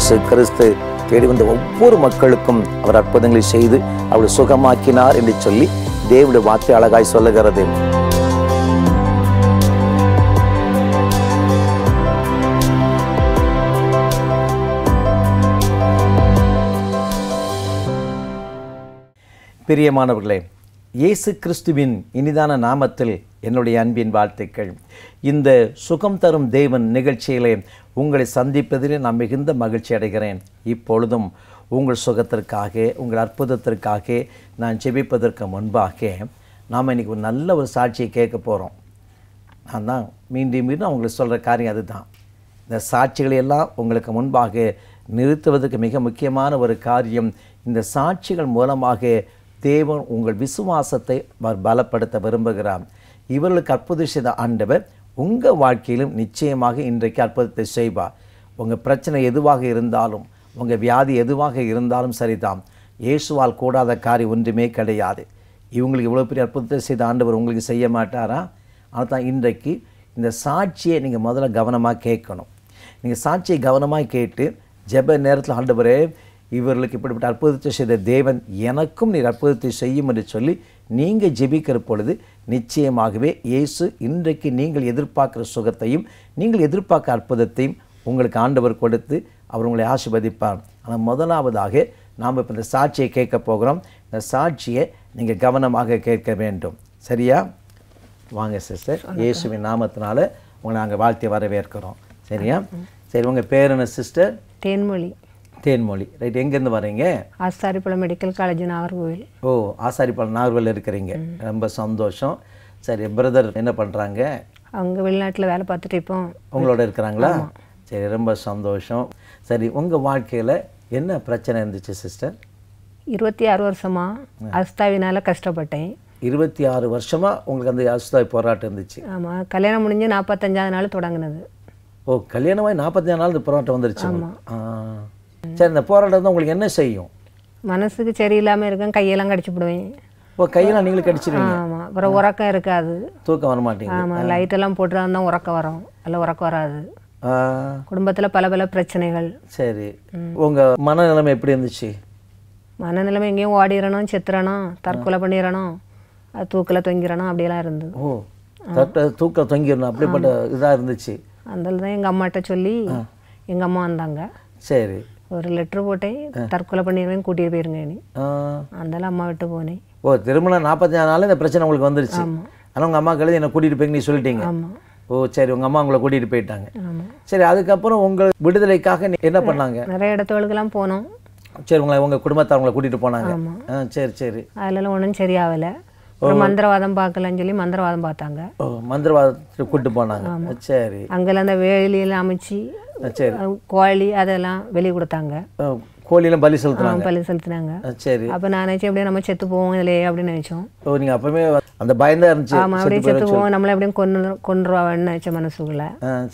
இயேசு கிறிஸ்து தேடி வந்த ஒவ்வொரு மக்களுக்கும் அவர் அற்புதங்களை செய்து அவளை சுகமாக்கினார் என்று சொல்லி தேவனுடைய வார்த்தை அழகாய் சொல்லுகிறது. பிரியமானவர்களே, இயேசு கிறிஸ்துவின் இனிதான நாமத்தில் என்னுடைய அன்பின் வாழ்த்துக்கள். இந்த சுகம் தரும் தேவன் நிகழ்ச்சியிலே உங்களை சந்திப்பதிலே நான் மிகுந்த மகிழ்ச்சி அடைகிறேன். இப்பொழுதும் உங்கள் சுகத்திற்காக, உங்கள் அற்புதத்திற்காக நான் ஜெபிப்பதற்கு முன்பாக நாம் இன்றைக்கி ஒரு நல்ல ஒரு சாட்சியை கேட்க போகிறோம். நான் தான் மீண்டும் உங்களுக்கு சொல்கிற காரியம் அதுதான். இந்த சாட்சிகளையெல்லாம் உங்களுக்கு முன்பாக நிறுத்துவதற்கு மிக முக்கியமான ஒரு காரியம், இந்த சாட்சிகள் மூலமாக தேவன் உங்கள் விசுவாசத்தை பலப்படுத்த விரும்புகிறார். இவர்களுக்கு அற்புதம் செய்த ஆண்டவர் உங்கள் வாழ்க்கையிலும் நிச்சயமாக இன்றைக்கு அற்புதத்தை செய்வார். உங்கள் பிரச்சனை எதுவாக இருந்தாலும், உங்கள் வியாதி எதுவாக இருந்தாலும் சரிதான், இயேசுவால் கூடாத காரியம் ஒன்றுமே கிடையாது. இவங்களுக்கு இவ்வளோ பெரிய அற்புதத்தை செய்த ஆண்டவர் உங்களுக்கு செய்ய மாட்டாரா? அதுதான் இன்றைக்கு இந்த சாட்சியை நீங்கள் முதல்ல கவனமாக கேட்கணும். நீங்கள் சாட்சியை கவனமாக கேட்டு ஜெப நேரத்தில் ஆண்டவரே இவர்களுக்கு இப்படிப்பட்ட அற்புதத்தை செய்த தேவன் எனக்கும் நீர் அற்புதத்தை செய்யும் என்று சொல்லி நீங்கள் ஜெபிக்கிற பொழுது நிச்சயமாகவே இயேசு இன்றைக்கு நீங்கள் எதிர்பார்க்குற சுகத்தையும் நீங்கள் எதிர்பார்க்குற அற்புதத்தையும் உங்களுக்கு ஆண்டவர் கொடுத்து அவர் உங்களை ஆசீர்வதிப்பார். ஆனால் முதலாவதாக நாம் இப்போ இந்த சாட்சியை கேட்க போகிறோம். இந்த சாட்சியை நீங்கள் கவனமாக கேட்க வேண்டும். சரியா? வாங்க சிஸ்டர், இயேசுவின் நாமத்தினால உங்களை நாங்கள் வாழ்த்தி வரவேற்கிறோம். சரியா? சரி, உங்கள் பேர் என்ன சிஸ்டர்? தேன்மொழி. தேன்மொழி, ரைட். எங்கேருந்து வரீங்க? ஆசாரிப்பழம் மெடிக்கல் காலேஜ், நாகர்கோவில். ஓ, ஆசாரிப்பழம் நாகர்கோவில் இருக்கிறீங்க. ரொம்ப சந்தோஷம். சரி, பிரதர் என்ன பண்ணுறாங்க? அவங்க வெளிநாட்டில் வேலை பார்த்துட்டு இப்போ உங்களோட இருக்கிறாங்களா? சரி, ரொம்ப சந்தோஷம். சரி, உங்கள் வாழ்க்கையில் என்ன பிரச்சனை இருந்துச்சு சிஸ்டர்? 26 வருஷமாக அஸ்தாவினால் கஷ்டப்பட்டேன். 26 வருஷமாக உங்களுக்கு அந்த அஸ்தாவி போராட்டம் இருந்துச்சு? ஆமாம். கல்யாணம் முடிஞ்சு 45ஆவது நாள் தொடங்கினது. ஓ, கல்யாணமாகி 45 நாள் இந்த போராட்டம் வந்துருச்சு? சரி, இந்த போராட்டம் தான் உங்களுக்கு என்ன செய்யும்? மனசுக்கு சரியில்லாமல் இருக்கேன், கையெல்லாம் கடிச்சு விடுவேன். ஓ, கையெல்லாம் நீங்களும் கடிச்சிருவீங்க? ஆமாம். அப்புறம் உறக்கம் இருக்காது, தூக்கம் வர மாட்டேங்குது. ஆமாம். லைட்டெல்லாம் போட்டுருந்தா தான் உறக்கம் வரும், எல்லாம் உறக்கம் வராது. குடும்பத்தில் பல பல பிரச்சனைகள். சரி, உங்கள் மனநிலைமை எப்படி இருந்துச்சு? மனநிலைமை எங்கேயும் ஓடிடணும், செத்துறணும், தற்கொலை பண்ணிடணும், அது தூக்கில் தொங்கிடணும், அப்படியெல்லாம் இருந்தது. ஓ, தூக்கில் தொங்கிடணும் அப்படிப்பட்ட இதாக இருந்துச்சு? அதில் தான் எங்கள் அம்மாட்ட சொல்லி எங்கள் அம்மா வந்தாங்க. சரி, ஒரு லெட்ரு போட்டேன், தற்கொலை பண்ணிடுவேன், கூட்டிகிட்டு போயிருங்க நீ. அதனால அம்மா விட்டு போனேன். ஓ, திருமணம் 45 நாள் இந்த பிரச்சனை உங்களுக்கு வந்துருச்சு? ஆனால் உங்கள் அம்மா கழுதி என்னை கூட்டிகிட்டு போய் நீ சொல்லிட்டீங்க? ஆமாம். ஓ, சரி, உங்கள் அம்மா உங்களை கூட்டிகிட்டு போயிட்டாங்க. ஆமாம். சரி, அதுக்கப்புறம் உங்கள் விடுதலைக்காக என்ன பண்ணாங்க? நிறைய இடத்துகளுக்கெல்லாம் போனோம். சரி, உங்கள் குடும்பத்தை அவங்கள கூட்டிகிட்டு போனாங்க? சரி சரி. அதிலலாம் ஒன்றும் சரியாகலை. ஒரு மந்திரவாதம் பார்க்கலன்னு சொல்லி மந்திரவாதம் பார்த்தாங்க. ஓ, மந்திரவாதத்தை கூப்பிட்டு போனாங்க. சரி. அங்கெல்லாம் அந்த வேலியெல்லாம் அமைச்சு கோழி அதெல்லாம் வெளியே கொடுத்தாங்க. கோழியெல்லாம் பலி செலுத்தினாங்க? பலி செலுத்தினாங்க. சரி. அப்போ நான் நினச்சேன் எப்படியும் நம்ம செத்து போவோம் இல்லையே அப்படின்னு நினச்சோம். ஓ, நீங்கள் அப்பவே அந்த பயந்தா இருந்துச்சு? ஆமாம், அப்படியே செத்து போவோம், நம்மளை எப்படியும் கொன்றுவான்னு நினச்ச மனசுக்குள்ள.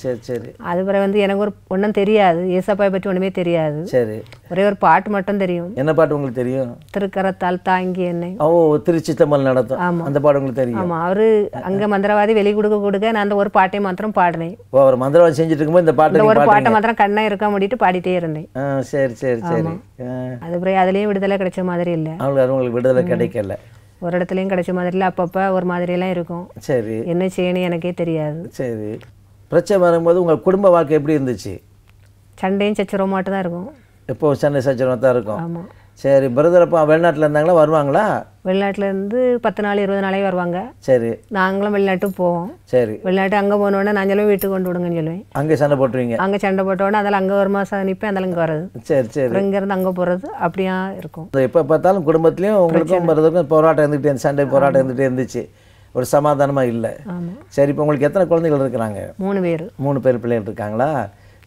சரி சரி. அது பிறகு வந்து எனக்கு ஒரு ஒன்றும் தெரியாது, ஏசப்பாயை பற்றி ஒன்றுமே தெரியாது. சரி. ஒரே ஒரு பாட்டு மட்டும் தெரியும். என்ன பாட்டு உங்களுக்கு தெரியும்? திருக்கரத்தால் தாங்கி என்னை. ஓ, திருச்சி தம்பல் நடத்தும். ஆமாம், அந்த பாட்டு உங்களுக்கு தெரியும்? ஆமாம். அவரு அங்கே மந்திரவாதி வெளியே கொடுக்க நான் அந்த ஒரு பாட்டை மாத்திரம் பாடினேன். ஓ, அவர் மந்திரவாதி செஞ்சுட்டு இருக்கும்போது இந்த பாட்டு ஒரு பாட்டை மாத்திரம் கண்ணை இருக்க முடிட்டு பாடிட்டே இருந்தேன். சரி சரி சரி. அது பிறகு அதுலேயும் விடுதலை கிடைச்ச மாதிரி இல்லை. அவங்களுக்கு விடுதலை கிடைக்கல? ஒரு இடத்துலையும் கிடைச்ச மாதிரி இல்லை, அப்பப்போ ஒரு மாதிரியெல்லாம் இருக்கும். சரி. என்ன செய்யணும் எனக்கே தெரியாது. சரி. பிரச்சனை வரும்போது உங்கள் குடும்ப வாழ்க்கை எப்படி இருந்துச்சு? சண்டையும் சச்சரவு மட்டும் தான் இருக்கும். எப்போ சண்டை சச்சரவு தான் இருக்கும்? ஆமாம். சரி, பிரதர் அப்பா வெளிநாட்டில் இருந்தாங்களா, வருவாங்களா? வெளிநாட்டிலேருந்து 10 நாள் 20 நாளே வருவாங்க. சரி. நாங்களும் வெளிநாட்டுக்கு போவோம். சரி. வெளிநாட்டு அங்கே போனோடனே நான் சொல்லுவேன் வீட்டுக்கு கொண்டு விடுங்கன்னு சொல்லுவேன். அங்கே சண்டை போட்டுருவீங்க? அங்கே சண்டை போட்டோடனே அதில் அங்கே ஒரு மாதம் நிற்பேன், அதில் இங்கே வர்றது. சரி சரி. இங்கேருந்து அங்கே போகிறது அப்படியா இருக்கும். எப்போ பார்த்தாலும் குடும்பத்துலேயும் உங்களுக்கும் பிரதருக்கும் போராட்டம் இருந்துகிட்டே இருந்துச்சு, சண்டை போராட்டம் இருந்துகிட்டே இருந்துச்சு, ஒரு சமாதானமாக இல்லை. சரி, இப்போ உங்களுக்கு எத்தனை குழந்தைகள் இருக்கிறாங்க? 3 பேர். 3 பேர் பிள்ளைகள் இருக்காங்களா?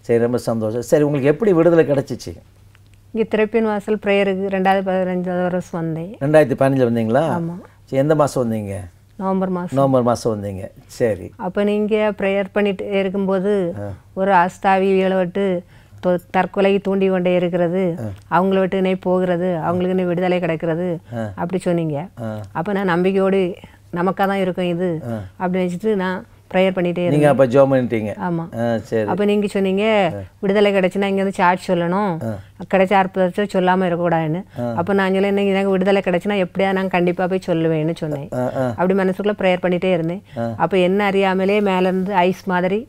சரி, ரொம்ப சந்தோஷம். சரி, உங்களுக்கு எப்படி விடுதலை கிடச்சிச்சு? இங்கே திறப்பின் வாசல் ப்ரேயருக்கு 2015 வருஷம் வந்தேன். 2015 வந்தீங்களா? ஆமாம். சரி, எந்த மாதம் வந்தீங்க? நவம்பர் மாதம். நவம்பர் மாதம் வந்தீங்க. சரி. அப்போ நீங்கள் ப்ரேயர் பண்ணிட்டு இருக்கும்போது ஒரு ஆஸ்தாவிகளை விட்டு தற்கொலை தூண்டி கொண்டே இருக்கிறது, அவங்கள விட்டு என்னை போகிறது, அவங்களுக்கு இன்னும் விடுதலை கிடைக்கிறது அப்படி சொன்னீங்க. அப்போ நான் நம்பிக்கையோடு நமக்காக தான் இருக்கும் இது அப்படின்னு வச்சுட்டு நான் ப்ரேயர் பண்ணிகிட்டே இருந்தேன். நீங்கள் அப்போ ஜெபம் பண்ணிட்டீங்க? ஆமாம். சரி. அப்போ நீங்கள் சொன்னீங்க விடுதலை கிடைச்சுன்னா இங்கே வந்து சாட்சி சொல்லணும், கிடைச்ச அற்புதத்தை சொல்லாமல் இருக்கக்கூடாதுன்னு. அப்போ நான் சொல்ல இன்னைக்கு எனக்கு விடுதலை கிடைச்சுன்னா எப்படியா நான் கண்டிப்பாக போய் சொல்லுவேன்னு சொன்னேன். அப்படி மனசுக்குள்ளே ப்ரேயர் பண்ணிகிட்டே இருந்தேன். அப்போ என்ன அறியாமலே மேலேருந்து ஐஸ் மாதிரி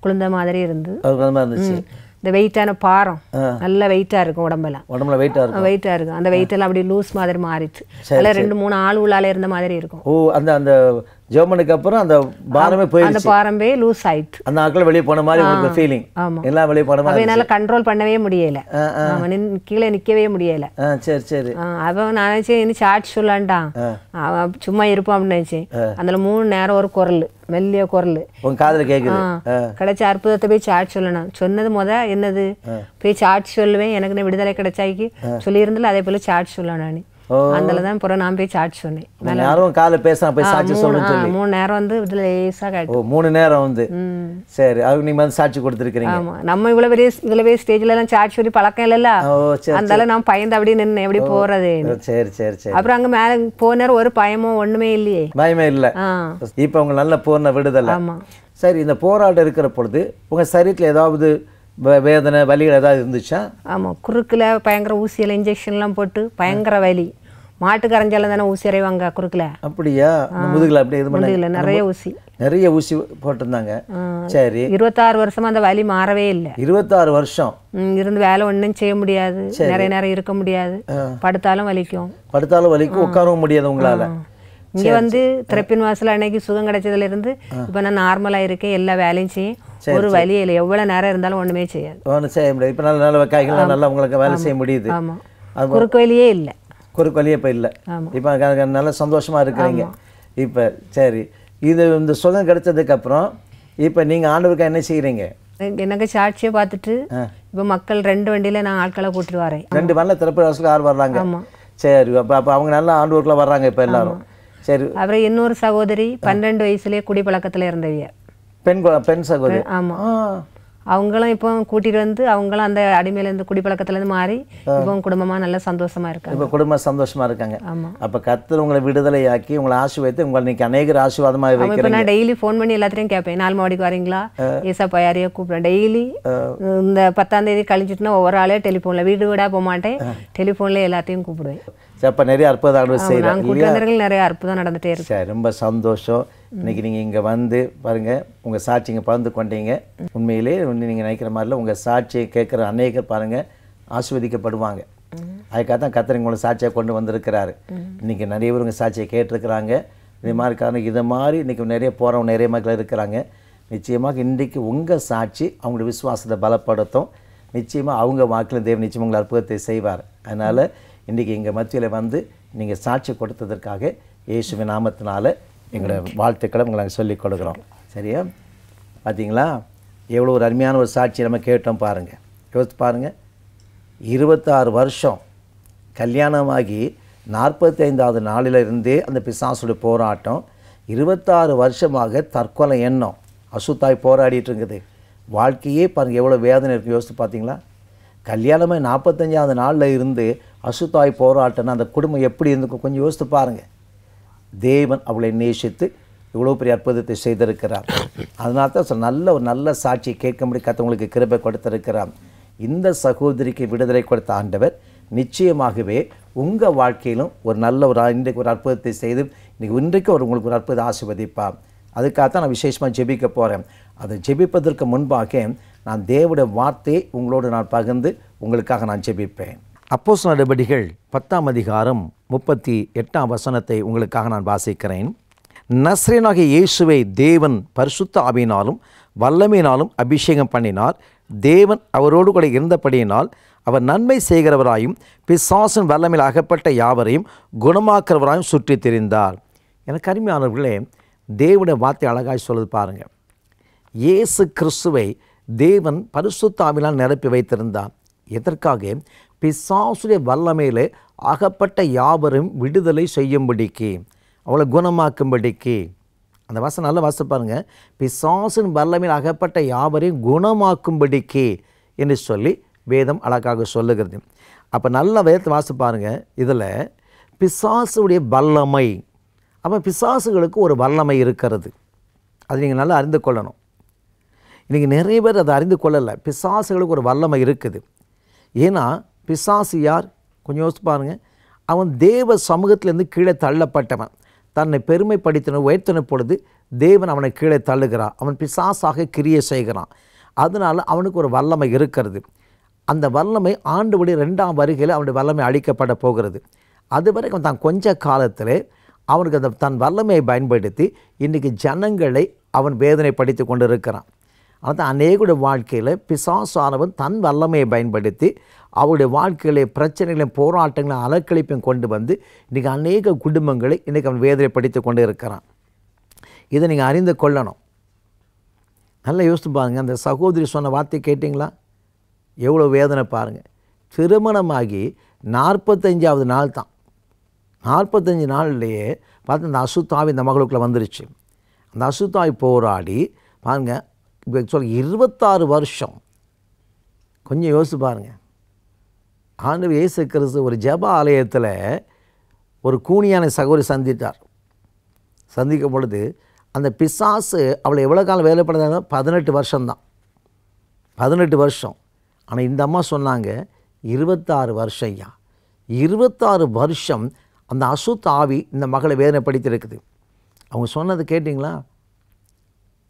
குளிர்ந்த மாதிரி இருந்துச்சு. இந்த வெயிட்டான பாரம் நல்ல வெயிட்டாக இருக்கும், உடம்புல வெயிட்டாக இருக்கும். அந்த வெயிட்டெல்லாம் அப்படி லூஸ் மாதிரி மாறிச்சு. அதில் 2-3 ஆள் உள்ளால இருந்த மாதிரி இருக்கும். ஓ, அந்த ஜெர்மனுக்கு அப்புறம் அந்த பாரமே போயிடுச்சு. அந்த பாரமே லூஸ் ஆயிட்டு அந்த ஆட்கள் வெளியே போன மாதிரி உங்களுக்கு ஃபீலிங். எல்லாம் வெளியே போன மாதிரி. என்னால் கண்ட்ரோல் பண்ணவே முடியல, கீழே நிற்கவே முடியல. சரி சரி. அவன் நான் நினைச்சேன் இன்னும் சாட்சி சொல்லான்டான், அவன் சும்மா இருப்பான் அப்படின்னு நினைச்சேன். அதில் 3 நேரம் ஒரு குரல், மெல்லிய குரல் உங்க காதுல கேக்குது. கிடைச்ச அற்புதத்தை போய் சாட்சி சொல்லணும் சொன்னது என்னது, போய் சாட்சி சொல்லுவேன், எனக்கு விடுதலை கிடைச்சாக்கி சொல்லியிருந்தாலும் அதே போல சாட்சி சொல்லணும். அதுலதான் பிறகு நான் போய் சாட்சி சொன்னேன். யாரும் காலை பேச போய் சாட்சி சொல்லணும்னு சொல்லி 3 நேரம் வந்து இதுல லேசா காட்டு. 3 நேரம் வந்து சரி. அதுக்கு நீங்க வந்து சாட்சி கொடுத்துருக்கீங்க. ஆமா, நம்ம இவ்வளவு பெரிய இதுல ஸ்டேஜ்ல எல்லாம் சாட்சி சொல்லி பழக்கம் இல்லல்ல. அதனால நான் பயந்து அப்படியே நின்று எப்படி போறது. சரி சரி சரி. அப்புறம் அங்க மேல போன நேரம் ஒரு பயமோ ஒண்ணுமே இல்லையே. பயமே இல்ல. இப்ப உங்க நல்ல பூர்ண விடுதலை. ஆமா. சரி, இந்த போராட்டம் இருக்கிற பொழுது உங்க சரீரத்துல ஏதாவது வேதனை வலிகள் ஏதாவது இருந்துச்சா? ஆமாம், குறுக்கில் பயங்கர ஊசியில் இன்ஜெக்ஷன்லாம் போட்டு பயங்கர வலி. மாட்டு கரைஞ்சாலும் தானே ஊசி அறைவாங்க குறுக்கில். அப்படியா? முதுகில் அப்படி இது முதுகில் நிறைய ஊசி போட்டிருந்தாங்க. சரி. 26 வருஷமா அந்த வலி மாறவே இல்லை. 26 வருஷம் இருந்து வேலை ஒன்றும் செய்ய முடியாது, நிறைய நேரம் இருக்க முடியாது, படுத்தாலும் வலிக்கும், உட்காரவும் முடியாது உங்களால. இங்கே வந்து திறப்பின் வாசல் அன்னைக்கு சுகம் கிடைச்சதுல இருந்து இப்போ நான் நார்மலாக இருக்கேன், எல்லா வேலையும் செய்யும், ஒரு வலி இல்லை, எவ்வளோ நேரம் இருந்தாலும் ஒன்றுமே செய்யாது. ஒன்றும் செய்ய முடியாது. இப்போ நல்ல காய்கறிலாம் நல்லா உங்களுக்கு வேலை செய்ய முடியுது. ஆமாம், குறுக்கு வலியே இல்லை. குறுக்கு வலியே இப்போ இல்லை. இப்போ நல்ல சந்தோஷமா இருக்கிறீங்க இப்போ. சரி, இந்த சுகம் கிடைச்சதுக்கப்புறம் இப்போ நீங்கள் ஆண்டவருக்கு என்ன செய்கிறீங்க? எனக்கு சாட்சியை பார்த்துட்டு இப்போ மக்கள் 2 வண்டியில் நான் ஆட்களை கூட்டிட்டு வரேன். 2 வரல, திறப்பு வாசலுக்கு 6 வர்றாங்க. சரி, அப்போ அவங்க நல்லா ஆண்டவருக்குள்ள வர்றாங்க இப்போ எல்லாரும். சரி. அப்புறம் இன்னொரு சகோதரி 12 வயசுலேயே குடிப்பழக்கத்தில் இருந்தவிய பெண் சகோதரி. ஆமாம், அவங்களும் இப்போ கூட்டிட்டு வந்து அவங்களும் அந்த அடிமையிலேருந்து குடிப்பழக்கத்துலேருந்து மாறி இப்போ குடும்பமாக நல்லா சந்தோஷமா இருக்காங்க. இப்போ குடும்பம் சந்தோஷமா இருக்காங்க. ஆமாம். அப்போ கர்த்தர் உங்களை விடுதலையாக்கி உங்களை ஆசீர்வதித்து உங்களை இன்னைக்கு அநேகர் ஆசீர்வாதமாக வைக்கிறீங்க. இப்போ நான் டெய்லி ஃபோன் பண்ணி எல்லாத்தையும் கேட்பேன், 4 மாடிக்கு வரீங்களா, ஏசப்பா யாரையோ கூப்பிடுறேன் டெய்லி. இந்த 10ஆம் தேதி கழிஞ்சிட்டுனா ஒவ்வொரு ஆளே டெலிஃபோனில் வீடு வீடாக போக மாட்டேன், டெலிஃபோன்லேயே எல்லாத்தையும் கூப்பிடுவேன். அப்போ நிறைய அற்புதம் செய்யலாம். நிறைய அற்புதம் நடந்துகிட்டே இருக்கு. சரி, ரொம்ப சந்தோஷம். இன்னைக்கு நீங்கள் இங்கே வந்து பாருங்கள், உங்கள் சாட்சிங்க பகிர்ந்து கொண்டீங்க. உண்மையிலே நீங்கள் நினைக்கிற மாதிரில உங்கள் சாட்சியை கேட்குற அநேகர் பாருங்கள் ஆசீர்வதிக்கப்படுவாங்க. அதுக்காக தான் கர்த்தர் உங்களை சாட்சியை கொண்டு வந்திருக்கிறாரு. இன்றைக்கி நிறைய பேர் உங்கள் சாட்சியை கேட்டிருக்கிறாங்க. இது மாதிரி காரணம் இதை மாதிரி இன்றைக்கி நிறைய போகிறவங்க நிறைய மக்கள் இருக்கிறாங்க. நிச்சயமாக இன்றைக்கு உங்கள் சாட்சி அவங்களோட விசுவாசத்தை பலப்படுத்தும். நிச்சயமாக அவங்க வாக்கில் தேவன் நிச்சயம் உங்களை அற்புதத்தை செய்வார். அதனால் இன்றைக்கி எங்கள் மத்தியில் வந்து நீங்கள் சாட்சி கொடுத்ததற்காக இயேசுவின் நாமத்தினால எங்களோட வாழ்த்துக்களை உங்களை நாங்கள் சொல்லிக் கொடுக்குறோம். சரியா? பார்த்தீங்களா எவ்வளோ ஒரு அருமையான ஒரு சாட்சி நம்ம கேட்டோம் பாருங்கள். யோசித்து பாருங்கள், 26 வருஷம் கல்யாணமாகி 45வது நாளிலிருந்தே அந்த பிசாசுடைய போராட்டம், 26 வருஷமாக தற்கொலை எண்ணம் அசுத்தாய் போராடிட்டு இருக்குது. வாழ்க்கையே பாருங்கள் எவ்வளோ வேதனை இருக்குது. யோசித்து பார்த்தீங்களா? கல்யாணமே 45வது நாளில் இருந்து அசுத்தாய் போராட்டம்னா அந்த குடும்பம் எப்படி இருந்துக்கும் கொஞ்சம் யோசித்து பாருங்கள். தேவன் அவளை நேசித்து இவ்வளோ பெரிய அற்புதத்தை செய்திருக்கிறார். அதனால தான் ஒரு நல்ல சாட்சியை கேட்கும்படி கர்த்தருக்கு கிருபை கொடுத்திருக்கிறார். இந்த சகோதரிக்கு விடுதலை கொடுத்த ஆண்டவர் நிச்சயமாகவே உங்கள் வாழ்க்கையிலும் இன்றைக்கு ஒரு அற்புதத்தை செய்து இன்றைக்கு உங்களுக்கு ஒரு அற்புதம் ஆசீர்வதிப்பார். அதுக்காகத்தான் நான் விசேஷமாக ஜெபிக்க போகிறேன். அதை ஜெபிப்பதற்கு முன்பாக நான் தேவனுடைய வார்த்தையை உங்களோடு நான் பகிர்ந்து உங்களுக்காக நான் ஜெபிப்பேன். அப்போஸ்தலர் நடபடிகள் 10ஆம் அதிகாரம் 38ஆம் வசனத்தை உங்களுக்காக நான் வாசிக்கிறேன். நஸ்ரேனாகிய இயேசுவை தேவன் பரிசுத்த ஆவியினாலும் வல்லமையினாலும் அபிஷேகம் பண்ணினார். தேவன் அவரோடு கூட இருந்தபடியினால் அவர் நன்மை செய்கிறவராயும் பிசாசின் வல்லமையில் அகப்பட்ட யாவரையும் குணமாக்குறவராயும் சுற்றி திரிந்தார். எனக்கு அருமையானவர்களே, தேவனுடைய வார்த்தை அழகாய் சொல்லுது பாருங்கள். இயேசு கிறிஸ்துவை தேவன் பரிசுத்த ஆவியினால் நிரப்பி வைத்திருந்தார். எதற்காக? பிசாசுடைய வல்லமையிலே அகப்பட்ட யாவரும் விடுதலை செய்யும்படிக்கு, அவளை குணமாக்கும்படிக்கு. அந்த வாசம் நல்ல வாசம் பாருங்கள். பிசாசின் வல்லமையில் அகப்பட்ட யாவரையும் குணமாக்கும்படிக்கு என்று சொல்லி வேதம் அழகாக சொல்லுகிறது. அப்போ நல்ல வேதத்தை வாசி பாருங்கள். இதில் பிசாசுடைய வல்லமை, அப்போ பிசாசுகளுக்கு ஒரு வல்லமை இருக்கிறது. அதை நீங்கள் நல்லா அறிந்து கொள்ளணும். இன்றைக்கி நிறைய பேர் அதை அறிந்து கொள்ளலை. பிசாசுகளுக்கு ஒரு வல்லமை இருக்குது. ஏன்னா பிசாசு யார்? கொஞ்சம் யோசிச்சு பாருங்கள். அவன் தேவ சமூகத்திலேருந்து கீழே தள்ளப்பட்டவன். தன்னை பெருமைப்படுத்தின உயர்த்தின பொழுது தேவன் அவனை கீழே தள்ளுகிறான். அவன் பிசாசாக கிரியை செய்கிறான். அதனால் அவனுக்கு ஒரு வல்லமை இருக்கிறது. அந்த வல்லமை ஆண்டவருடைய 2ஆம் வருகையில் அவனுடைய வல்லமை அழிக்கப்பட போகிறது. அது வரைக்கும் தான் கொஞ்ச காலத்தில் அவனுக்கு அந்த தன் வல்லமையை பயன்படுத்தி இன்றைக்கி ஜனங்களை அவன் வேதனைப்படுத்தி கொண்டு இருக்கிறான். அதுதான் அநேகருடைய வாழ்க்கையில் பிசாசானவன் தன் வல்லமையை பயன்படுத்தி அவருடைய வாழ்க்கையிலே பிரச்சனைகளையும் போராட்டங்களையும் அலக்களிப்பையும் கொண்டு வந்து இன்றைக்கி அநேக குடும்பங்களை இன்றைக்கி அவன் வேதனைப்படுத்தி கொண்டு இருக்கிறான். இதை நீங்கள் அறிந்து கொள்ளணும். நல்லா யோசித்து பாருங்கள். அந்த சகோதரி சொன்ன வார்த்தை கேட்டிங்களா? எவ்வளோ வேதனை பாருங்கள். திருமணமாகி 45வது நாள் தான். 45 நாள்லேயே பார்த்து அந்த அசுத்தாவி இந்த மகளுக்குள்ளே வந்துருச்சு. அந்த அசுத்தாவி போராடி பாருங்கள், இப்போ சொல்ல 26 வருஷம். கொஞ்சம் யோசித்து பாருங்கள். ஆண்டவர் இயேசு கிறிஸ்து ஒரு ஜெப ஆலயத்தில் ஒரு கூனியான சகோதரி சந்திக்கும் பொழுது அந்த பிசாசு அவளை எவ்வளோ காலம் வேலைப்படுறாங்க? 18 வருஷம்தான். 18 வருஷம். ஆனால் இந்த அம்மா சொன்னாங்க 26 வருஷம் ஐயா. 26 வருஷம் அந்த அசுத்த ஆவி இந்த மகளை வேதனைப்படுத்தி இருக்குது. அவங்க சொன்னது கேட்டிங்களா?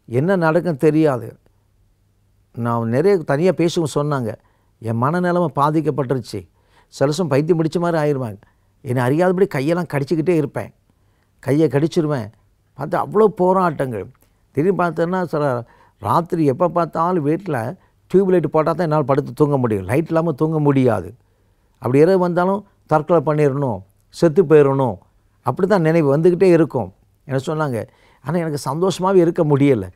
என்ன நடக்கும் தெரியாது. நான் நிறைய தனியாக பேசுங்க சொன்னாங்க. என் மனநிலைமை பாதிக்கப்பட்டுருச்சு. சில சமயம் பைத்தியம் பிடிச்ச மாதிரி ஆயிடுவாங்க. என்னை அறியாதபடி கையெல்லாம் கடிச்சிக்கிட்டே இருப்பேன். கையை கடிச்சிருவேன். பார்த்து அவ்வளோ போராட்டங்கள். திடீர்னு பார்த்தோன்னா சில ராத்திரி எப்போ பார்த்தாலும் வீட்டில் டியூப் லைட் போட்டால் தான் என்னால் படுத்து தூங்க முடியும். லைட் இல்லாமல் தூங்க முடியாது. அப்படி இரவு வந்தாலும் தற்கொலை பண்ணிடணும், செத்து போயிடணும், அப்படி தான் நினைவு வந்துக்கிட்டே இருக்கும். என்ன சொன்னாங்க. ஆனால் எனக்கு சந்தோஷமாகவே இருக்க முடியலை.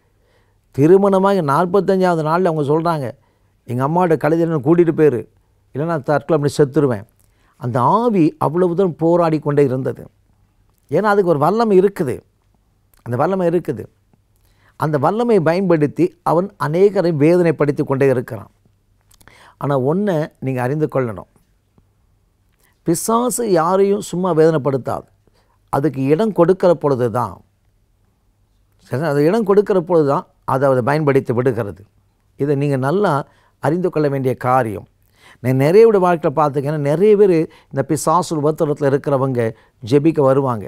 திருமணமாக 45வது நாளில் அவங்க சொல்கிறாங்க, எங்கள் அம்மாவோட கழுதையில் கூட்டிகிட்டு போயிரு, இல்லைன்னா தற்கொலை அப்படி செத்துருவேன். அந்த ஆவி அவ்வளவு தூரம் போராடி கொண்டே இருந்தது. ஏன்னா அதுக்கு ஒரு வல்லமை இருக்குது. அந்த வல்லமை இருக்குது. அந்த வல்லமையை பயன்படுத்தி அவன் அநேகரை வேதனைப்படுத்தி கொண்டே இருக்கிறான். ஆனால் ஒன்றை நீங்கள் அறிந்து கொள்ளணும். பிசாசு யாரையும் சும்மா வேதனைப்படுத்தாது. அதுக்கு இடம் கொடுக்கிற பொழுது தான், அது இடம் கொடுக்கிற பொழுது தான் அதை பயன்படுத்தி விடுகிறது. இதை நீங்கள் நல்லா அறிந்து கொள்ள வேண்டிய காரியம். நான் நிறைய விட வாழ்க்கையில் பார்த்துக்கேன்னா நிறைய பேர் இந்த பிசாசு உபத்திரத்தில் இருக்கிறவங்க ஜெபிக்க வருவாங்க.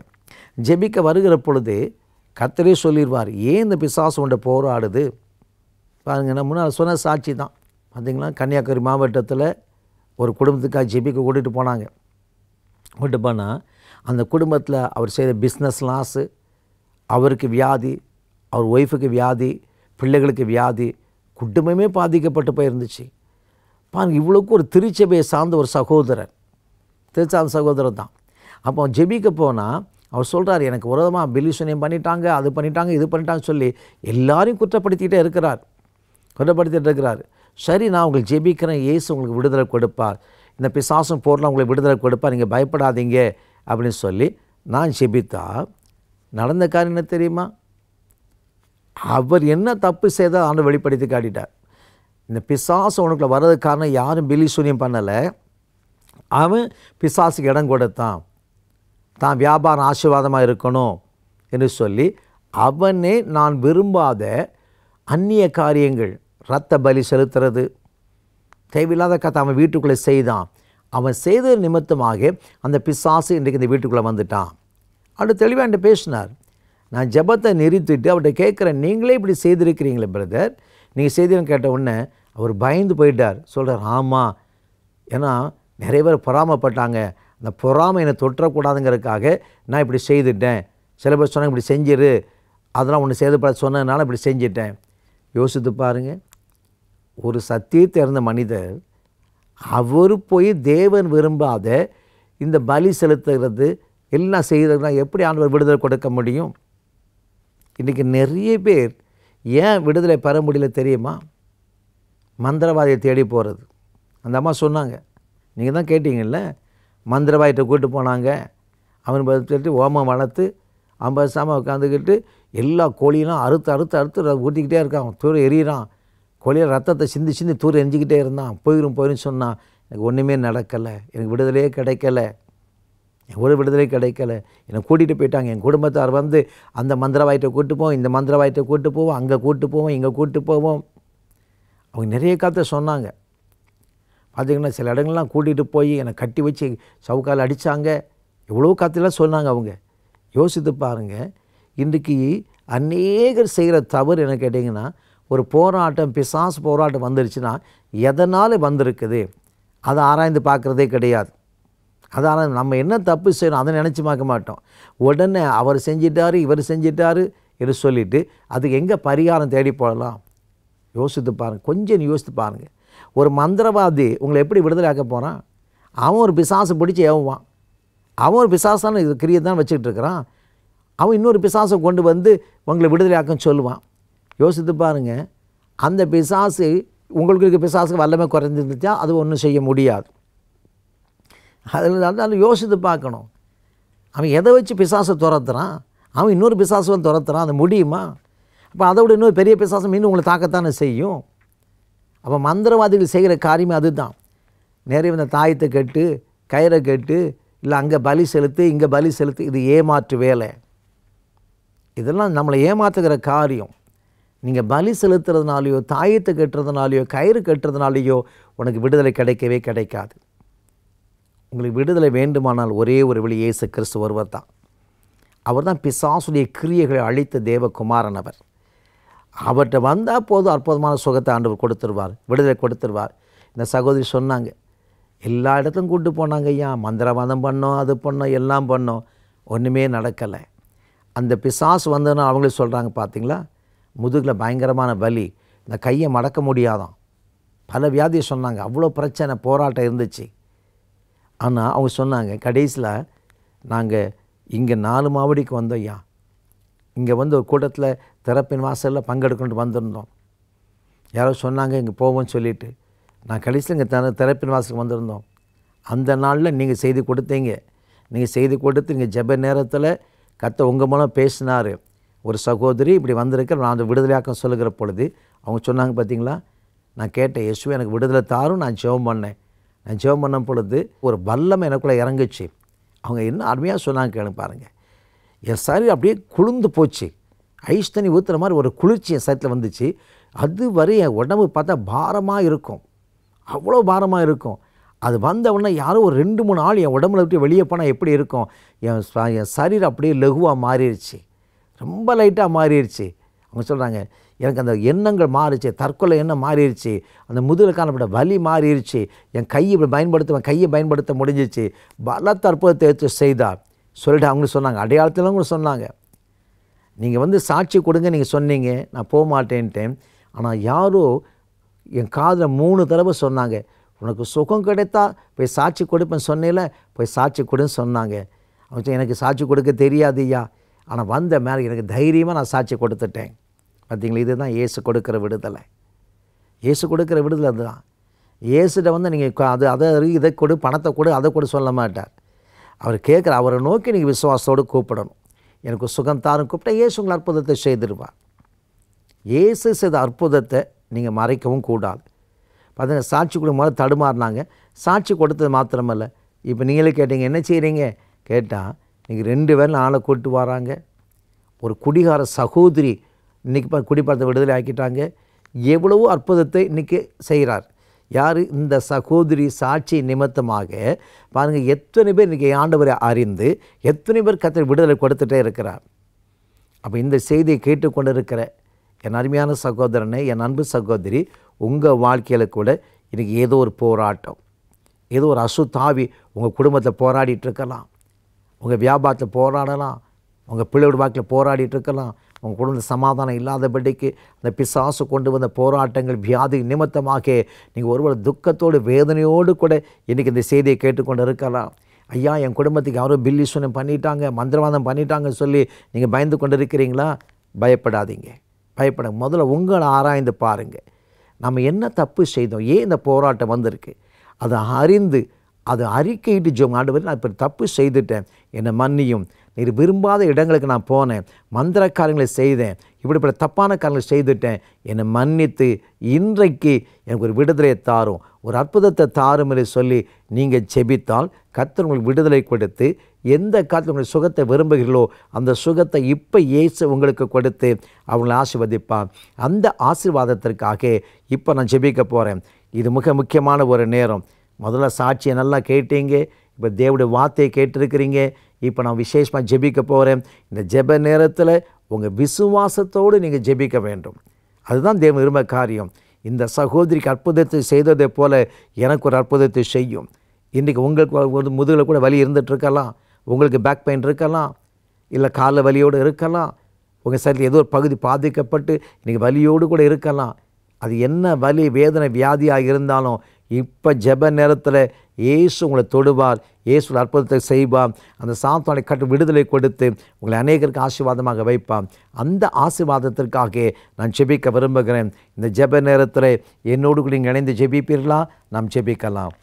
ஜெபிக்க வருகிற பொழுது கர்த்தரே சொல்லிடுவார், ஏன் இந்த பிசாசு உண்ட போராடுது பாருங்கள். நான் முன்னால் சொன்ன சாட்சி தான். பார்த்திங்களா, கன்னியாகுமரி மாவட்டத்தில் ஒரு குடும்பத்துக்காக ஜெபிக்க கூட்டிகிட்டு போனாங்க. கூட்டிட்டு போனால் அந்த குடும்பத்தில் அவர் செய்த பிஸ்னஸ் லாஸு, அவருக்கு வியாதி, அவர் ஒய்ஃபுக்கு வியாதி, பிள்ளைகளுக்கு வியாதி, குடும்பமே பாதிக்கப்பட்டு போயிருந்துச்சு. பாருங்கள், இவ்வளோக்கு ஒரு திருச்சபையை சார்ந்த ஒரு சகோதரர், திருச்சார்ந்த சகோதரர் தான். அப்போ ஜெபிக்க போனால் அவர் சொல்கிறார், எனக்கு விரோதமாக பிலிசூனியம் பண்ணிட்டாங்க, அது பண்ணிட்டாங்க, இது பண்ணிட்டாங்கன்னு சொல்லி எல்லாரையும் குற்றப்படுத்திக்கிட்டே இருக்கிறார். சரி, நான் உங்களுக்கு ஜெபிக்கிறேன், இயேசு உங்களுக்கு விடுதலை கொடுப்பார், இந்த பிசாசும் போர்லாம் உங்களுக்கு விடுதலை கொடுப்பார், நீங்கள் பயப்படாதீங்க அப்படின்னு சொல்லி நான் ஜெபித்தா நடந்த காரியம் என்ன தெரியுமா? அவர் என்ன தப்பு செய்தால் ஆண்டு வெளிப்படுத்தி காட்டிட்டார். இந்த பிசாசு உனக்குள்ள வர்றதுக்கு காரணம் யாரும் பிலிசூனியம் பண்ணலை, அவன் பிசாசுக்கு இடம் கொடுத்தான், தான் வியாபாரம் ஆசீர்வாதமாக இருக்கணும் என்று சொல்லி அவனே நான் விரும்பாத அந்நிய காரியங்கள், இரத்த பலி செலுத்துறது, தேவையில்லாத கதை அவன் வீட்டுக்குள்ளே செய்தான். அவன் செய்த நிமித்தமாக அந்த பிசாசு இன்றைக்கு இந்த வீட்டுக்குள்ளே வந்துட்டான். அப்படி தெளிவாக என்கிட்ட பேசினார். நான் ஜெபத்தை நிறுத்திட்டு அவர்கிட்ட கேட்குறேன், நீங்களே இப்படி செய்திருக்கிறீங்களே பிரதர், நீங்கள் செய்திருன்னு கேட்ட உடனே அவர் பயந்து போயிட்டார். சொல்கிறார், ஆமாம், ஏன்னா நிறைய பேர் பொறாமப்பட்டாங்க, அந்த பொறாமை என்னை தொற்றக்கூடாதுங்கிறதுக்காக நான் இப்படி செய்துட்டேன். சில பேர் சொன்னாங்க இப்படி செஞ்சிரு, அதெல்லாம் ஒன்று செய்து சொன்னதுனால இப்படி செஞ்சிட்டேன். யோசித்து பாருங்கள், ஒரு சத்தியத்தை இருந்த மனிதர் அவர் போய் தேவன் விரும்பாத இந்த பலி செலுத்துகிறது எல்லாம் செய்கிறதுனா எப்படி ஆண்டவர் விடுதலை கொடுக்க முடியும்? இன்றைக்கி நிறைய பேர் ஏன் விடுதலை பெற முடியல தெரியுமா? மந்திரவாதியை தேடி போகிறது. அந்த அம்மா சொன்னாங்க, நீங்கள் தான் கேட்டீங்கல்ல, மந்திரவாதிகிட்ட கூப்பிட்டு போனாங்க, அவன் பார்த்துட்டு ஓமம் வளர்த்து 50 சாம உட்காந்துக்கிட்டு எல்லா கோழியெல்லாம் அறுத்து ஊற்றிக்கிட்டே இருக்கான், தூர எறிகிறான், கோழியில் ரத்தத்தை சிந்தி தூர எரிஞ்சிக்கிட்டே இருந்தான், போயிடும் சொன்னான். எனக்கு ஒன்றுமே நடக்கலை, எனக்கு விடுதலையே கிடைக்கலை. ஒரு விடுதலை கிடைக்கல. என்னை கூட்டிகிட்டு போயிட்டாங்க. என் குடும்பத்தார் வந்து அந்த மந்திரவாயிட்ட கூட்டு போவோம், இந்த மந்திரவாயிட்ட கூட்டு போவோம், அங்கே கூட்டு போவோம், இங்கே கூட்டு போவோம். அவங்க நிறைய கதை சொன்னாங்க. பார்த்திங்கன்னா சில இடங்கள்லாம் கூட்டிகிட்டு போய் என்னை கட்டி வச்சு சவுக்கால் அடித்தாங்க. எவ்வளோ கதையெல்லாம் சொன்னாங்க அவங்க. யோசித்து பாருங்கள், இன்றைக்கி அநேகர் செய்கிற தவறு என்ன கேட்டிங்கன்னா, ஒரு போராட்டம், பிசாசு போராட்டம் வந்துருச்சுன்னா எதனால் வந்திருக்குது அதை ஆராய்ந்து பார்க்குறதே கிடையாது. அதனால் நம்ம என்ன தப்பு செய்யணும் அதை நினச்சி பார்க்க மாட்டோம். உடனே அவர் செஞ்சிட்டாரு, இவர் செஞ்சிட்டாரு என்று சொல்லிவிட்டு அதுக்கு எங்கே பரிகாரம் தேடி போடலாம் யோசித்து பாருங்கள். கொஞ்சம் யோசித்து பாருங்கள். ஒரு மந்திரவாதி உங்களை எப்படி விடுதலை ஆக்க போகிறான்? அவன் ஒரு பிசாசை பிடிச்சி ஏவுவான். அவன் ஒரு பிசாசான இது கிரியை தான் வச்சுக்கிட்டு இருக்கிறான். அவன் இன்னொரு பிசாசை கொண்டு வந்து உங்களை விடுதலை ஆக்கன்னு சொல்லுவான். யோசித்து பாருங்கள். அந்த பிசாசு உங்களுக்கு இருக்க பிசாசுக்கு வல்லமை குறைஞ்சிருந்துச்சா அது ஒன்றும் செய்ய முடியாது. அதனால யோசித்து பார்க்கணும். அவன் எதை வச்சு பிசாசை துரத்துறான்? அவன் இன்னொரு பிசாசுவை துரத்துறான். அது முடியுமா? அப்போ அதை விட இன்னொரு பெரிய பிசாசு மீண்டும் உங்களை தாக்கத்தானே செய்யும். அப்போ மந்திரவாதிகள் செய்கிற காரியமே அதுதான். நிறைய இந்த தாயத்தை கட்டு, கயிறை கட்டு, இல்லை அங்கே பலி செலுத்து, இங்கே பலி செலுத்து. இது ஏமாற்று வேலை. இதெல்லாம் நம்மளை ஏமாற்றுகிற காரியம். நீங்கள் பலி செலுத்துறதுனாலையோ, தாயத்தை கட்டுறதுனாலையோ, கயிறு கட்டுறதுனாலையோ உனக்கு விடுதலை கிடைக்கவே கிடைக்காது. உங்களுக்கு விடுதலை வேண்டுமானால் ஒரே ஒரு வழி, இயேசு கிறிஸ்து ஒருவர் தான். அவர் தான் பிசாசுடைய கிரியைகளை அழித்த தேவகுமாரன். அவர்கிட்ட வந்தால் போதும், அற்புதமான சுகத்தை ஆண்டவர் கொடுத்துருவார், விடுதலை கொடுத்துருவார். இந்த சகோதரி சொன்னாங்க, எல்லா இடத்துக்கும் கூப்பிட்டு போனாங்க. ஐயா மந்திரவாதம் பண்ணோம், அது பண்ணோம், எல்லாம் பண்ணோம், ஒன்றுமே நடக்கலை. அந்த பிசாசு வந்ததுன்னா அவங்களே சொல்கிறாங்க, பார்த்தீங்களா முதுகில் பயங்கரமான வலி, இந்த கையை மடக்க முடியாதான், பல வியாதியை சொன்னாங்க. அவ்வளோ பிரச்சனை, போராட்டம் இருந்துச்சு. ஆனால் அவங்க சொன்னாங்க, கடைசியில் நாங்கள் இங்கே 4 மாவடிக்கு வந்தோம் ஐயா. இங்கே வந்து ஒரு கூட்டத்தில் திறப்பின் வாசலில் பங்கெடுக்கணுட்டு வந்திருந்தோம். யாரோ சொன்னாங்க இங்கே போவோம்னு சொல்லிவிட்டு, நான் கடைசியில் இங்கே திறப்பின் வாசலுக்கு வந்திருந்தோம். அந்த நாளில் நீங்கள் செய்தி கொடுத்தீங்க. நீங்கள் செய்தி கொடுத்து நீங்கள் ஜெப நேரத்தில் கர்த்தர் உங்கள் மூலம் பேசினார். ஒரு சகோதரி இப்படி வந்திருக்க, நான் அந்த விடுதலையாக்கம் சொல்லுகிற பொழுது அவங்க சொன்னாங்க, பார்த்தீங்களா நான் கேட்டேன், இயேசுவே எனக்கு விடுதலை தாரும், நான் ஜெபம் பண்ணேன். நான் ஜெபம் பண்ண பொழுது ஒரு வல்லமை எனக்குள்ளே இறங்குச்சு. அவங்க என்ன அருமையாக சொன்னாங்க கேளுங்க பாருங்கள். என் சரீரம் அப்படியே குளிர்ந்து போச்சு. ஐஸ் தண்ணி ஊற்றுற மாதிரி ஒரு குளிர்ச்சி என் சரீரத்தில் வந்துச்சு. அது வரை என் உடம்பு பார்த்தா பாரமாக இருக்கும், அவ்வளோ பாரமாக இருக்கும். அது வந்த உடனே யாரோ ஒரு 2-3 ஆள் என் உடம்புல விட்டு வெளியே போனால் எப்படி இருக்கும், என் சரீரம் அப்படியே லகுவாக மாறிடுச்சு, ரொம்ப லைட்டாக மாறிடுச்சு. அவங்க சொல்கிறாங்க, எனக்கு அந்த எண்ணங்கள் மாறிடுச்சு, தற்கொலை எண்ணம் மாறிடுச்சு, அந்த முதுகில் காணப்பட்ட வலி மாறிடுச்சு, என் கையை கையை பயன்படுத்த முடிஞ்சிச்சு, பலத்த அற்புதத்தை எடுத்து செய்தார் சொல்லிட்டு அவங்க சொன்னாங்க. அடையாளத்திலும் கூட சொன்னாங்க, நீங்கள் வந்து சாட்சி கொடுங்க, நீங்கள் சொன்னீங்க, நான் போக மாட்டேன்ட்டேன். ஆனால் யாரோ என் காதில் 3 தடவை சொன்னாங்க, உனக்கு சுகம் கிடைத்தா போய் சாட்சி கொடுப்பேன்னு சொன்னேல, போய் சாட்சி கொடுன்னு சொன்னாங்க. அவங்க எனக்கு சாட்சி கொடுக்க தெரியாது ஐயா, ஆனால் வந்த மேலே எனக்கு தைரியமாக நான் சாட்சி கொடுத்துட்டேன். பார்த்தீங்களா, இதுதான் இயேசு கொடுக்குற விடுதலை. இயேசு கொடுக்குற விடுதலை அதுதான். இயேசுகிட்ட வந்து நீங்கள் அதை இதை கொடு, பணத்தை கொடு, அதை கொடு சொல்ல மாட்டார். அவர் கேட்குற, அவரை நோக்கி நீங்கள் விசுவாசத்தோடு கூப்பிடணும். எனக்கு சுகம் தாரும் கூப்பிட்டா இயேசு உங்களை அற்புதத்தை செய்திருவார். இயேசு செய்த அற்புதத்தை நீங்கள் மறைக்கவும் கூடாது. பார்த்தீங்கன்னா சாட்சி கொடுக்கும் போது தடுமாறினாங்க. சாட்சி கொடுத்தது மாத்திரமல்ல, இப்போ நீங்களே கேட்டீங்க என்ன செய்கிறீங்க கேட்டால், நீங்கள் 2 பேரில் ஆளை கூப்பிட்டு வராங்க. ஒரு குடிகார சகோதரி இன்றைக்கி குடிப்பழத்தை விடுதலை ஆக்கிட்டாங்க. எவ்வளவோ அற்புதத்தை இன்றைக்கி செய்கிறார். யார்? இந்த சகோதரி சாட்சி நிமித்தமாக பாருங்கள், எத்தனை பேர் இன்றைக்கி ஆண்டவரை அறிந்து எத்தனை பேர் கர்த்தர் விடுதலை கொடுத்துட்டே இருக்கிறார். அப்போ இந்த செய்தியை கேட்டுக்கொண்டு இருக்கிற என் அருமையான சகோதரனை, என் அன்பு சகோதரி, உங்கள் வாழ்க்கையில் கூட இன்றைக்கி ஏதோ ஒரு போராட்டம், ஏதோ ஒரு அசுத்தாவி உங்கள் குடும்பத்தில் போராடிட்டு இருக்கலாம், உங்கள் வியாபாரத்தில் போராடலாம், உங்கள் பிள்ளையோட வாழ்க்கையில் போராடிட்டு இருக்கலாம், உங்கள் குடும்ப சமாதானம் இல்லாதபடிக்கு அந்த பிசாசு கொண்டு வந்த போராட்டங்கள், வியாதி நிமித்தமாக நீங்கள் ஒருவர் துக்கத்தோடு வேதனையோடு கூட இன்றைக்கி இந்த செய்தியை கேட்டுக்கொண்டு இருக்கலாம். ஐயா என் குடும்பத்துக்கு யாரோ பில்லி சூனியம் பண்ணிட்டாங்க, மந்திரவாதம் பண்ணிட்டாங்கன்னு சொல்லி நீங்கள் பயந்து கொண்டு இருக்கிறீங்களா? பயப்படாதீங்க, பயப்படாங்க. முதல்ல உங்களை ஆராய்ந்து பாருங்கள், நம்ம என்ன தப்பு செய்தோம், ஏன் இந்த போராட்டம் வந்திருக்கு, அதை அறிந்து அது அறிக்கையிட்டு ஜெபம், ஆண்டவரே நான் இப்போ தப்பு செய்துட்டேன், என்னை மன்னியும், நீர் விரும்பாத இடங்களுக்கு நான் போனேன், மந்திர காரியங்களை செய்தேன், இப்படிப்பட்ட தப்பான காரியங்களை செய்துட்டேன், என்னை மன்னித்து இன்றைக்கு எனக்கு ஒரு விடுதலையை தாரும், ஒரு அற்புதத்தை தாரும் என்று சொல்லி நீங்கள் ஜெபித்தால் கர்த்தர் உங்களுக்கு விடுதலை கொடுத்து எந்த காலத்தில் உங்களுடைய சுகத்தை விரும்புகிறீர்களோ அந்த சுகத்தை இப்போ இயேசு உங்களுக்கு கொடுத்து அவங்களை ஆசீர்வதிப்பார். அந்த ஆசீர்வாதத்திற்காக இப்போ நான் ஜெபிக்க போகிறேன். இது மிக முக்கியமான ஒரு நேரம். முதல்ல சாட்சியை நல்லா கேட்டீங்க, இப்போ தேவனுடைய வார்த்தையை கேட்டிருக்கிறீங்க. இப்போ நான் விசேஷமாக ஜெபிக்க போகிறேன். இந்த ஜெப நேரத்தில் உங்கள் விசுவாசத்தோடு நீங்கள் ஜெபிக்க வேண்டும். அதுதான் தேவன் விரும்ப காரியம். இந்த சகோதரிக்கு அற்புதத்தை செய்ததை போல எனக்கு ஒரு அற்புதத்தை செய்யும். இன்றைக்கி உங்களுக்கு ஒரு முதுகில் கூட வலி இருந்துகிட்ருக்கலாம், உங்களுக்கு பேக் பெயின் இருக்கலாம், இல்லை காலில் வலியோடு இருக்கலாம், உங்கள் சரீரத்தில் ஏதோ ஒரு பகுதி பாதிக்கப்பட்டு இன்றைக்கி வலியோடு கூட இருக்கலாம். அது என்ன வலி வேதனை வியாதியாக இருந்தாலும் இப்போ ஜெப நேரத்தில் இயேசு உங்களை தொடுவார், இயேசு அற்புதத்தை செய்வார். அந்த சாத்தானை கட்டு விடுதலை கொடுத்து உங்களை அநேகருக்கு ஆசீர்வாதமாக வைப்பார். அந்த ஆசீர்வாதத்திற்காக நான் ஜெபிக்க விரும்புகிறேன். இந்த ஜெப நேரத்தில் என்னோடு நீங்கள் இணைந்து ஜெபிப்பீர்களா? நாம் ஜெபிக்கலாம்.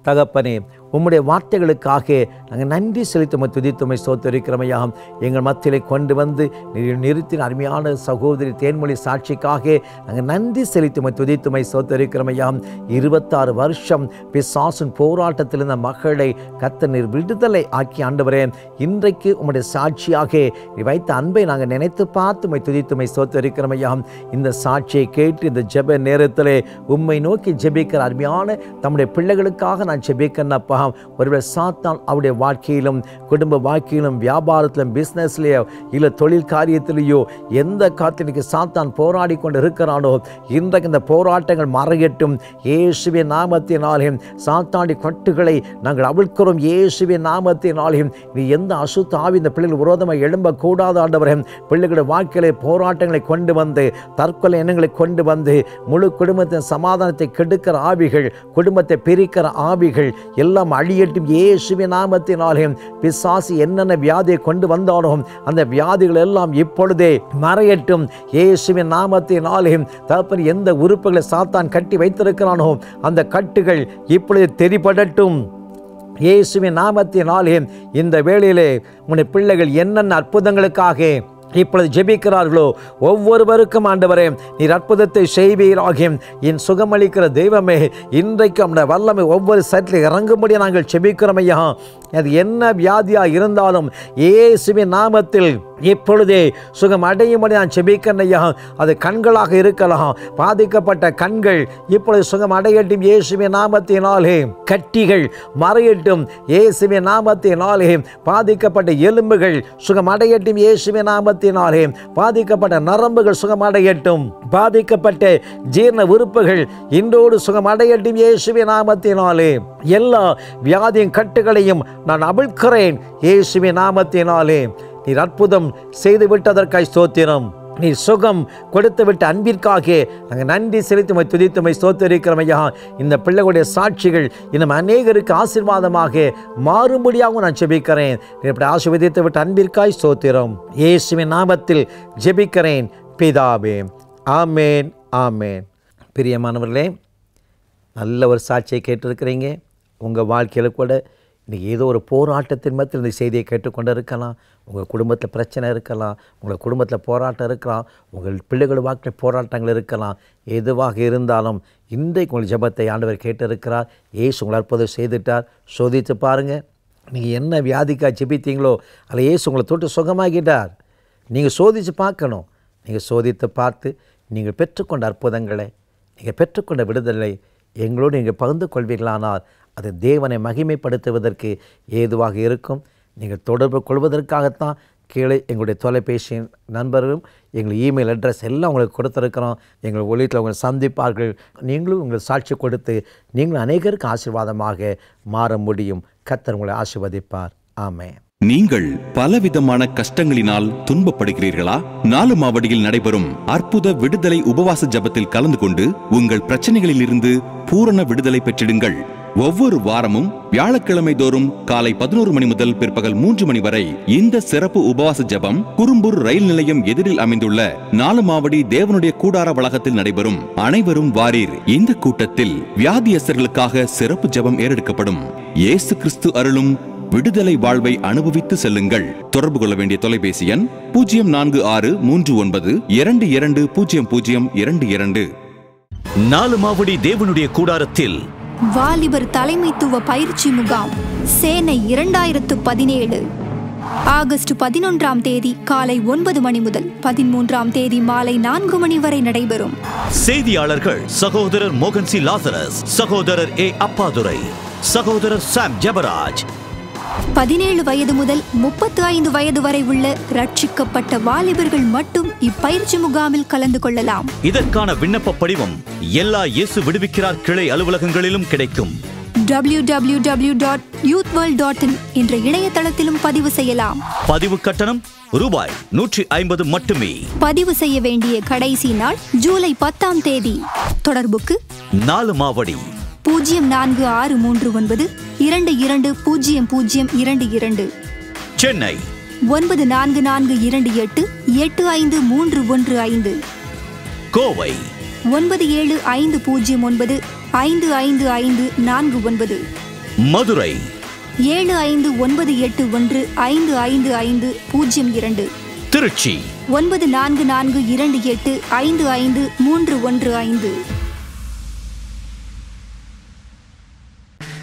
தகப்பனே, உம்முடைய வார்த்தைகளுக்காக நாங்கள் நன்றி செலுத்துமை துதித்துமை ஸ்தோத்திரிக்கிறமையாகும். எங்கள் மத்தியிலே கொண்டு வந்து நிறுத்தின அருமையான சகோதரி தேன்மொழி சாட்சிக்காக நாங்கள் நன்றி செலுத்துமை துதித்துமை ஸ்தோத்திரிக்கிறமையாகும். 26 வருஷம் பிசாசின் போராட்டத்தில் இருந்த மகளை கர்த்தர் நீர் விடுதலை ஆக்கி ஆண்டவரே, இன்றைக்கு உம்முடைய சாட்சியாக நீ வைத்த அன்பை நாங்கள் நினைத்து பார்த்துமை துதித்துமை ஸ்தோத்திரிக்கிறமையாகும். இந்த சாட்சியை கேட்டு இந்த ஜெப நேரத்திலே உம்மை நோக்கி ஜெபிக்கிற அருமையான தம்முடைய பிள்ளைகளுக்காக நான் ஜெபிக்கிறேன்ப்பா. ஒருவேளை சாத்தான் அவருடைய வாழ்க்கையிலும் குடும்ப வாழ்க்கையிலும் வியாபாரத்திலும் பிஸ்னஸ்லேயோ இல்லை தொழில் காரியத்திலேயோ எந்த காரியத்திற்கு சாத்தான் போராடி கொண்டு இருக்கிறானோ இன்றைக்கு இந்த போராட்டங்கள் மறையட்டும் இயேசுவின் நாமத்தினாலேயும். சாத்தானுடைய கட்டுகளை நாங்கள் அவிழ்க்கிறோம் இயேசுவின் நாமத்தினாலேயும். நீ எந்த அசுத்த ஆவி இந்த பிள்ளைகள் விரோதமாக எழும்பக்கூடாது ஆண்டவரே. பிள்ளைகளுடைய வாழ்க்கையிலே போராட்டங்களை கொண்டு வந்து தற்கொலை எண்ணங்களை கொண்டு வந்து முழு குடும்பத்தின் சமாதானத்தை கெடுக்கிற ஆவிகள், குடும்பத்தை பிரிக்கிற ஆவிகள் எல்லாம் அழியட்டும் இயேசுவின் நாமத்தினாலே. பிசாசு என்னென்ன வியாதியை கொண்டு வந்தாலும் அந்த வியாதிகள் எல்லாம் இப்பொழுதே மறையட்டும் இயேசுவின் நாமத்தினாலே. தகப்பன் எந்த உறுப்புகளை சாத்தான் கட்டி வைத்திருக்கிறானோ அந்த கட்டுகள் இப்பொழுது தெரிபடட்டும் இயேசுவின் நாமத்தினாலே. இந்த வேளையிலே உன்னுடைய பிள்ளைகள் என்னென்ன அற்புதங்களுக்காக இப்பொழுது ஜெபிக்கிறார்களோ ஒவ்வொருவருக்கும் ஆண்டவரே நீர் அற்புதத்தை செய்வீராக. என் சுகமளிக்கிற தெய்வமே, இன்றைக்கு அந்த வல்லமை ஒவ்வொரு சைட்டில் இறங்கும்படி நாங்கள் ஜெபிக்கிறோம் ஐயா. அது என்ன வியாதியாக இருந்தாலும் இயேசுவின் நாமத்தில் இப்பொழுதே சுகம் அடையும்படி நான் ஜெபிக்கிறேன் ஐயா. அது கண்களாக இருக்கலாம், பாதிக்கப்பட்ட கண்கள் இப்பொழுது சுகம் அடையட்டும் இயேசுவின் நாமத்தினாலே. கட்டிகள் மறையட்டும் இயேசுவின் நாமத்தினாலே. பாதிக்கப்பட்ட எலும்புகள் சுகம் அடையட்டும் இயேசுவின் நாமத்தினாலே. பாதிக்கப்பட்ட நரம்புகள் சுகம் அடையட்டும். பாதிக்கப்பட்ட ஜீரண உறுப்புகள் இன்றோடு சுகம் அடையட்டும் இயேசுவின் நாமத்தினாலே. எல்லா வியாதியின் கட்டுகளையும் நான் அவிழ்க்கிறேன் இயேசுவின் நாமத்தினாலே. நீர் அற்புதம் செய்து விட்டதற்காய் ஸ்தோத்திரம். நீ சுகம் கொடுத்து விட்ட அன்பிற்காக நாங்கள் நன்றி செலுத்துமை துதித்துமை ஸ்தோத்திரிக்கிறோம் ஐயா. இந்த பிள்ளைகளுடைய சாட்சிகள் இன்னும் அநேகருக்கு ஆசீர்வாதமாக மாறும்படியாக நான் ஜெபிக்கிறேன். இப்படி ஆசீர்வதித்து விட்ட அன்பிற்காய் ஸ்தோத்திரம் இயேசுவின் நாமத்தில் ஜெபிக்கிறேன் பிதாவே. ஆமேன் ஆமேன். பிரியமானவர்களே, நல்ல ஒரு சாட்சியை கேட்டிருக்கிறீங்க. உங்கள் வாழ்க்கையில் கூட இன்றைக்கி ஏதோ ஒரு போராட்டத்தின் மத்தியில் இந்த செய்தியை கேட்டுக்கொண்டு இருக்கலாம். உங்கள் குடும்பத்தில் பிரச்சனை இருக்கலாம், உங்கள் குடும்பத்தில் போராட்டம் இருக்கலாம், உங்கள் பிள்ளைகள் வாழ்க்கை போராட்டங்கள் இருக்கலாம். எதுவாக இருந்தாலும் இன்றைக்கு உங்கள் ஜெபத்தை ஆண்டவர் கேட்டிருக்கிறார். இயேசு உங்களை அற்புதம் செய்துட்டார். சோதித்து பாருங்கள். நீங்கள் என்ன வியாதிக்காக ஜெபித்தீங்களோ அதில் இயேசு உங்களை தொட்டு சுகமாகிட்டார். நீங்கள் சோதித்து பார்க்கணும். நீங்கள் சோதித்து பார்த்து நீங்கள் பெற்றுக்கொண்ட அற்புதங்களை, நீங்கள் பெற்றுக்கொண்ட விடுதலை எங்களோடு நீங்கள் பகிர்ந்து கொள்வீர்களானால் அது தேவனை மகிமைப்படுத்துவதற்கு ஏதுவாக இருக்கும். நீங்கள் தொடர்பு கொள்வதற்காகத்தான் கீழே எங்களுடைய தொலைபேசி நண்பர்களும் எங்கள் இமெயில் அட்ரஸ் எல்லாம் உங்களுக்கு கொடுத்துருக்கிறோம். எங்கள் ஒளியத்தில் உங்களை சந்திப்பார்கள். நீங்களும் உங்களை சாட்சி கொடுத்து நீங்களும் அநேகருக்கு ஆசீர்வாதமாக மாற முடியும். கர்த்தர் உங்களை ஆசீர்வதிப்பார். ஆமென். நீங்கள் பலவிதமான கஷ்டங்களினால் துன்பப்படுகிறீர்களா? 4 மாவடியில் நடைபெறும் அற்புத விடுதலை உபவாச ஜபத்தில் கலந்து கொண்டு உங்கள் பிரச்சனைகளில் இருந்து பூரண விடுதலை பெற்றிடுங்கள். ஒவ்வொரு வாரமும் வியாழக்கிழமை தோறும் காலை 11 மணி முதல் பிற்பகல் 3 மணி வரை இந்த சிறப்பு உபவாச ஜெபம் குரும்பூர் ரயில் நிலையம் எதிரில் அமைந்துள்ள 4 மாவடி தேவனுடைய கூடார வளாகத்தில் நடைபெறும். அனைவரும் வாரீர். இந்த கூட்டத்தில் வியாதியஸ்தர்களுக்காக சிறப்பு ஜெபம் ஏறெடுக்கப்படும். இயேசு கிறிஸ்து அருளும் விடுதலை வாழ்வை அனுபவித்து செல்லுங்கள். தொடர்பு கொள்ள வேண்டிய தொலைபேசி எண் 0463122022. 4 மாவடி தேவனுடைய கூடாரத்தில் வாலிபர் தலைமைத்துவ பயிற்சி முகாம் சேனை 2017 ஆகஸ்ட் 11ஆம் தேதி காலை 9 மணி முதல் 13ஆம் தேதி மாலை 4 மணி வரை நடைபெறும். செய்தியாளர்கள் சகோதரர் மோகன் சி லாசரஸ், சகோதரர் ஏ அப்பாதுரை, சகோதரர் சாம் ஜெபராஜ். 17 வயது முதல் 35 வயது வரை உள்ள ரட்சிக்கப்பட்ட வாலிபர்கள் மட்டும் இப்பயிற்சி முகாமில் கலந்து கொள்ளலாம். இதற்கான விண்ணப்ப படிவம் எல்லா இயேசு விடுவிக்கிறார் கிளை அலுவலகங்களிலும் கிடைக்கும். www.youthworld.in என்ற இணையதளத்திலும் பதிவு செய்யலாம். பதிவு கட்டணம் ரூபாய் 150 மட்டுமே. பதிவு செய்ய வேண்டிய கடைசி நாள் ஜூலை 10ஆம் தேதி. தொடர்புக்கு 4 மாவடி 0439220022, சென்னை 9442288515, கோவை 9750955549, மதுரை 7598155502, திருச்சி 9442285515.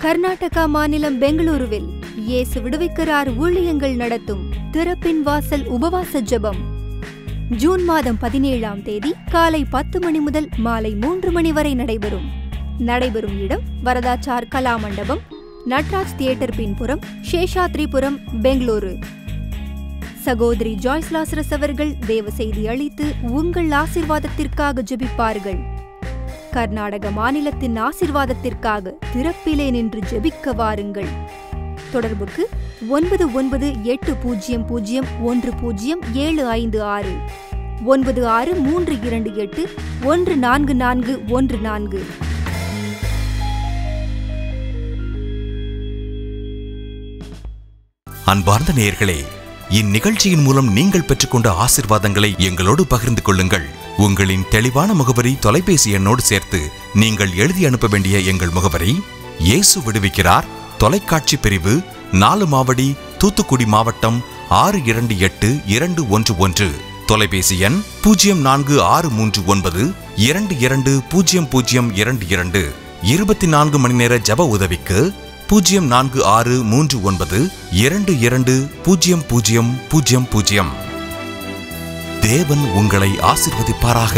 கர்நாடகா மாநிலம் பெங்களூருவில் இயேசு விடுவிக்கிறார் ஊழியங்கள் நடத்தும் திறப்பின் வாசல் உபவாச ஜெபம் ஜூன் மாதம் 17ஆம் தேதி காலை 10 மணி முதல் மாலை 3 மணி வரை நடைபெறும். இடம் வரதாச்சார் கலா மண்டபம், நட்ராஜ் தியேட்டர் பின்புறம், சேஷாத்ரிபுரம், பெங்களூரு. சகோதரி ஜாய்ஸ் லாசரஸ் அவர்கள் தேவ செய்தி அளித்து உங்கள் ஆசீர்வாதத்திற்காக ஜெபிப்பார்கள். கர்நாடக மாநிலத்தின் ஆசீர்வாதத்திற்காக திறப்பிலே நின்று ஜெபிக்க வாருங்கள். தொடர்புக்கு 9980010756 9632814414. அன்பார்ந்த நேயர்களே, இந்நிகழ்ச்சியின் மூலம் நீங்கள் பெற்றுக்கொண்ட ஆசீர்வாதங்களை எங்களோடு பகிர்ந்து கொள்ளுங்கள். உங்களின் தெளிவான முகவரி தொலைபேசி எண்ணோடு சேர்த்து நீங்கள் எழுதி அனுப்ப வேண்டிய எங்கள் முகவரி: இயேசு விடுவிக்கிறார், தொலைக்காட்சி பிரிவு, 4 மாவடி, தூத்துக்குடி மாவட்டம் 628211. தொலைபேசி எண் 0463922022. 24 மணி நேர ஜப உதவிக்கு 0463922000. தேவன் உங்களை ஆசீர்வதிப்பாராக.